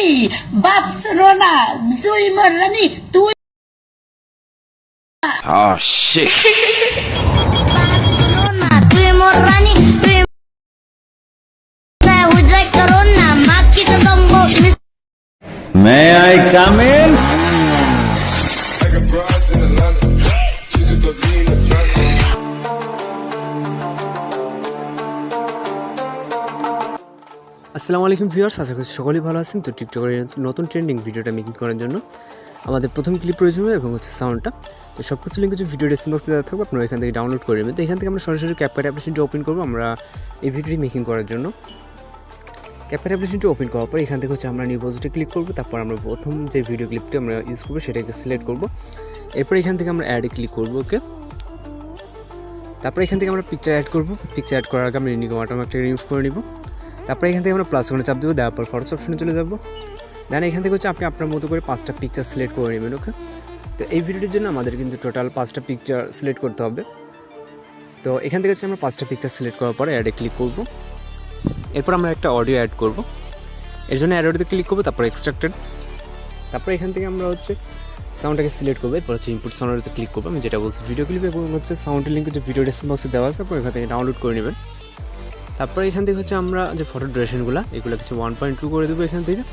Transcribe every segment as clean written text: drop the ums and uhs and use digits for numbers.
Babs Rona, Tui Mor Rani, Tui. Oh shit. Tui Mor Rani, Tui Hujai Corona, Maki to Tombo. May I come in? I got broads in Atlanta. She's a good in the family. আসসালামু আলাইকুম viewers, আশা করি সকলেই ভালো আছেন। তো টিকটকের নতুন trending ভিডিওটা মেকিং করার জন্য আমাদের প্রথম ক্লিপ প্রয়োজন হবে এবং হচ্ছে সাউন্ডটা। তো সব কিছু লিঙ্ক হচ্ছে ভিডিও ডেসক্রিপশন বক্সে দেওয়া থাকবে, আপনারা এখান থেকে ডাউনলোড করে নেবেন। তো এখান থেকে আমরা সরাসরি CapCut অ্যাপ্লিকেশনটি ওপেন করবো আমরা এই ভিডিওটি মেকিং করার জন্য। CapCut অ্যাপ্লিকেশনটি ওপেন করার পর এখান থেকে হচ্ছে আমরা নিউ প্রজেক্টে ক্লিক করবো। তারপর আমরা প্রথম যে ভিডিও ক্লিপটি আমরা ইউজ করবো সেটাকে সিলেক্ট করবো। এরপর এখান থেকে আমরা অ্যাডে ক্লিক করবো। ওকে, তারপর এখান থেকে আমরা পিকচার অ্যাড করবো। পিকচার অ্যাড করার আগে আমরা ইউনিক ওয়াটারমার্কটা রিমুভ করে নিব। তারপরে এখান থেকে আমরা প্লাস করে চাপ দেবো, দেওয়ার পর ফটোস অপশনে চলে যাবো। দেন এখান থেকে হচ্ছে আপনি আপনার মতো করে 5টা পিকচার সিলেক্ট করে নেবেন। ওকে, তো এই ভিডিওটির জন্য আমাদের কিন্তু টোটাল 5টা পিকচার সিলেক্ট করতে হবে। তো এখান থেকে হচ্ছে আমরা 5টা পিকচার সিলেক্ট করার পরে অ্যাডে ক্লিক করব। এরপর আমরা একটা অডিও অ্যাড করব, এর জন্য অ্যাড অডিওতে ক্লিক করবো, তারপর এক্সট্রাক্টেড। তারপর এখান থেকে আমরা হচ্ছে সাউন্ডটাকে সিলেক্ট করবো। এরপর হচ্ছে ইনপুট সাউন্ডেতে ক্লিক করবো। আমি যেটা বলছি ভিডিও ক্লিপ এবং হচ্ছে সাউন্ডের লিঙ্ক হচ্ছে ভিডিও ডেসক্রিপশন বক্সে দেওয়া আছে, আপনার এখান থেকে ডাউনলোড করে নেবেন। তারপরে এখান থেকে হচ্ছে আমরা যে ফটো ডিউরেশনগুলো এগুলো কিছু 1.2 করে দেবো এখান থেকে।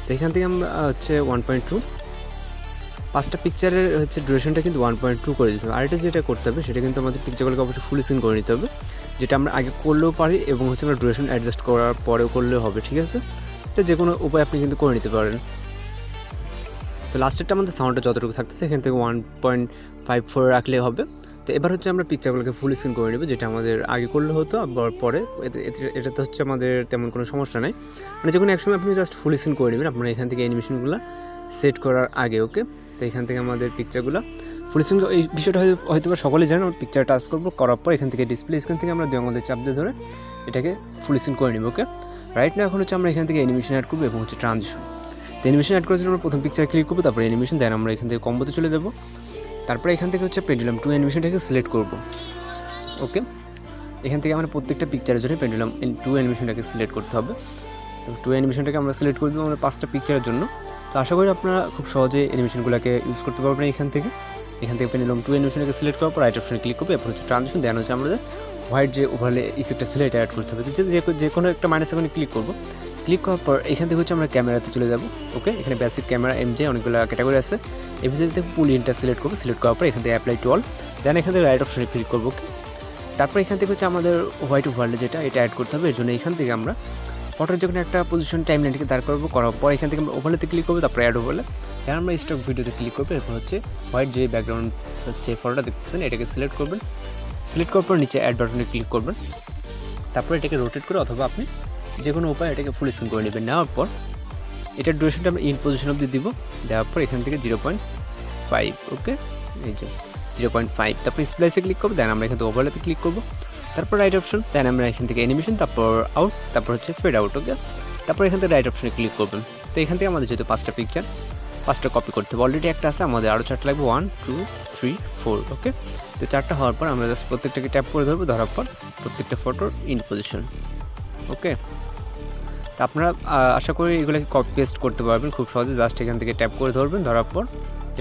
তো এখান থেকে আমরা হচ্ছে 1.2, 5টা পিকচারের হচ্ছে ডিউরেশনটা কিন্তু 1.2 করে দিতে হবে। আর এটা যেটা করতে হবে সেটা কিন্তু আমাদের পিকচারগুলোকে অবশ্যই ফুল স্ক্রিন করে নিতে হবে, যেটা আমরা আগে করলেও পারি এবং হচ্ছে আমরা ডিউরেশন অ্যাডজাস্ট করার পরেও করলেও হবে। ঠিক আছে, এটা যে কোনো উপায় আপনি কিন্তু করে নিতে পারেন। তো লাস্টেরটা আমাদের সাউন্ডটা যতটুকু থাকতেছে এখান থেকে 1.54 রাখলে হবে। তো এবার হচ্ছে আমরা পিকচারগুলোকে ফুল স্ক্রিন করে নেব, যেটা আমাদের আগে করলে হতো, আবার পরে এটাতে হচ্ছে আমাদের তেমন কোনো সমস্যা নাই। মানে যখন একসময় আপনি জাস্ট ফুল স্ক্রিন করে নেবেন আপনারা এখান থেকে অ্যানিমেশনগুলো সেট করার আগে। ওকে, তো এখান থেকে আমাদের পিকচারগুলো ফুল স্ক্রিন, এই বিষয়টা হয়তো সকলেই জানেন। আমরা পিকচার টাচ করবো, করার পর এখান থেকে ডিসপ্লে স্ক্রিন থেকে আমরা আমাদের চাপ দিয়ে ধরে এটাকে ফুল স্ক্রিন করে নেব। ওকে, রাইট না এখন হচ্ছে আমরা এখান থেকে অ্যানিমেশন অ্যাড করবো এবং হচ্ছে ট্রানজিশন। তো অ্যানিমেশন অ্যাড করার জন্য আমরা প্রথম পিকচার ক্লিক করবো, তারপরে অ্যানিমেশন, দেন আমরা এখান থেকে কম্বোতে চলে যাবো। তারপরে এখান থেকে হচ্ছে পেন্ডুলাম 2 অ্যানিমেশনটাকে সিলেক্ট করব। ওকে, এখান থেকে আমরা প্রত্যেকটা পিকচারের জন্য পেন্ডুলাম 2 অ্যানিমেশনটাকে সিলেক্ট করতে হবে। তো 2 অ্যানিমেশনটাকে আমরা সিলেক্ট করে দেবো আমরা 5টা পিকচারের জন্য। তো আশা করি আপনারা খুব সহজে অ্যানিমেশনগুলোকে ইউজ করতে পারবেন। এখান থেকে পেন্ডুলাম 2 অ্যানিমেশনটাকে সিলেক্ট করার পর রাইট অপশনে ক্লিক করবো। এরপর হচ্ছে ট্রানজিশন, দেন হচ্ছে আমাদের হোয়াইট যে ওভারলে ইফেক্টটা ছিল এটা অ্যাড করতে হবে। যে কোনো একটা মাইনাস এখানে ক্লিক করবো। ক্লিক করার পর এখান থেকে হচ্ছে আমরা ক্যামেরাতে চলে যাব। ওকে, এখানে বেসিক ক্যামেরা, এমজে অনেকগুলো ক্যাটাগরি আছে। এর ভিতরে থেকে পুল ইনটা সিলেক্ট করবো। সিলেক্ট করার পর এখান থেকে অ্যাপ্লাই টু অল, দেন এখান থেকে রাইট অপশনে ক্লিক করবো। তারপর এখান থেকে হচ্ছে আমাদের হোয়াইট ওভারলে যেটা এটা অ্যাড করতে হবে। এর জন্য এখান থেকে আমরা ফটোর যখন একটা পজিশন টাইমলাইনটিকে দাঁড় করবো, করার পর এখান থেকে আমরা ওভারলেতে ক্লিক করবো, তারপর অ্যাড ওভারলে, দেন আমরা স্টক ভিডিওতে ক্লিক করবো। এরপর হচ্ছে হোয়াইট যে ব্যাকগ্রাউন্ড হচ্ছে ফটোটা দেখতেছেন এটাকে সিলেক্ট করবেন। সিলেক্ট করার পর নিচে অ্যাড বাটনে ক্লিক করবেন। তারপর এটাকে রোটেট করে অথবা আপনি যে কোনো উপায় এটাকে ফুল স্ক্রিন করে নেবেন। নেওয়ার পর এটার ডিউরেশনটা আমরা ইন পজিশন অবধি দিব। দেওয়ার পর এখান থেকে 0.5। ওকে, এই যে 0.5। তারপর স্প্লাইসে ক্লিক করবো, দেন আমরা এখান থেকে ওভারলেতে ক্লিক করবো। তারপর রাইট অপশন, দেন আমরা এখান থেকে অ্যানিমেশন, তারপর আউট, তারপর হচ্ছে ফেড আউট। ওকে, তারপর এখান থেকে রাইট অপশনে ক্লিক করবেন। তো এখান থেকে আমাদের যেহেতু 5টা পিকচার, 5টা কপি করতে হবে। অলরেডি একটা আছে, আমাদের আরও 4টা লাগবে, 1 2 3 4। ওকে, তো 4টা হওয়ার পর আমরা জাস্ট প্রত্যেকটাকে ট্যাপ করে ধরবো, ধরার পর প্রত্যেকটা ফটোর ইন পজিশন। ওকে, তো আপনারা আশা করি এগুলোকে কপি পেস্ট করতে পারবেন খুব সহজে। জাস্ট এখান থেকে ট্যাপ করে ধরবেন, ধরার পর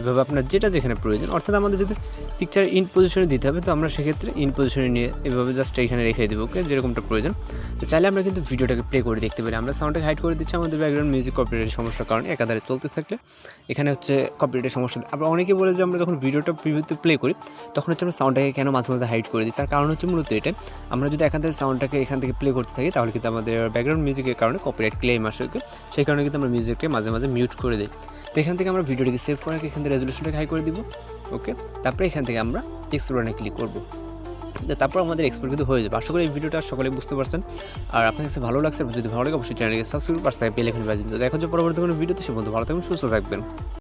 এভাবে আপনার যেটা যেখানে প্রয়োজন, অর্থাৎ আমাদের যদি পিকচার ইন পজিশনে দিতে হবে তো আমরা সেক্ষেত্রে ইন পজিশনে নিয়ে এভাবে জাস্ট এখানে রেখে দেবো। ওকে, যেরকমটা প্রয়োজন। তো চাইলে আমরা কিন্তু ভিডিওটাকে প্লে করে দেখতে পারি। আমরা সাউন্ডটাকে হাইড করে দিচ্ছি আমাদের ব্যাকগ্রাউন্ড মিউজিক কপিরাইটের সমস্যার কারণে একাধারে চলতে থাকলে এখানে হচ্ছে কপিরাইটের সমস্যা। আবার অনেকে বলে যে আমরা যখন ভিডিওটা প্রিভিউতে প্লে করি তখন হচ্ছে আমরা সাউন্ডটাকে কেন মাঝে মাঝে হাইড করে দিই। তার কারণ হচ্ছে মূলত এটা, আমরা যদি এখান থেকে সাউন্ডটাকে এখান থেকে প্লে করতে থাকি তাহলে কিন্তু আমাদের ব্যাকগ্রাউন্ড মিউজিকের কারণে কপিরাইট ক্লেম আসে। ওকে, সেই কারণে কিন্তু আমরা মিউজিকটাকে মাঝে মাঝে মিউট করে দিই। তো এখান থেকে আমরা ভিডিওটিকে সেভ করে এখান থেকে রেজলিউশনটাকে হাই করে দিব। ওকে, তারপরে এখান থেকে আমরা এক্সপ্লোরে ক্লিক করবো। তারপর আমাদের এক্সপোর্ট কিন্তু হয়ে যাবে। আশা করি এই ভিডিওটা সকলে বুঝতে পারছেন। আর আপনার কাছে ভালো লাগছে, যদি ভালো লাগে অবশ্যই চ্যানেলকে সাবস্ক্রাইব, পাশে বেল আইকনে বাজিয়ে দিন। তো দেখা হচ্ছে পরবর্তী কোনো ভিডিওতে। সে বন্ধু ভালো থাকবেন, সুস্থ থাকবেন।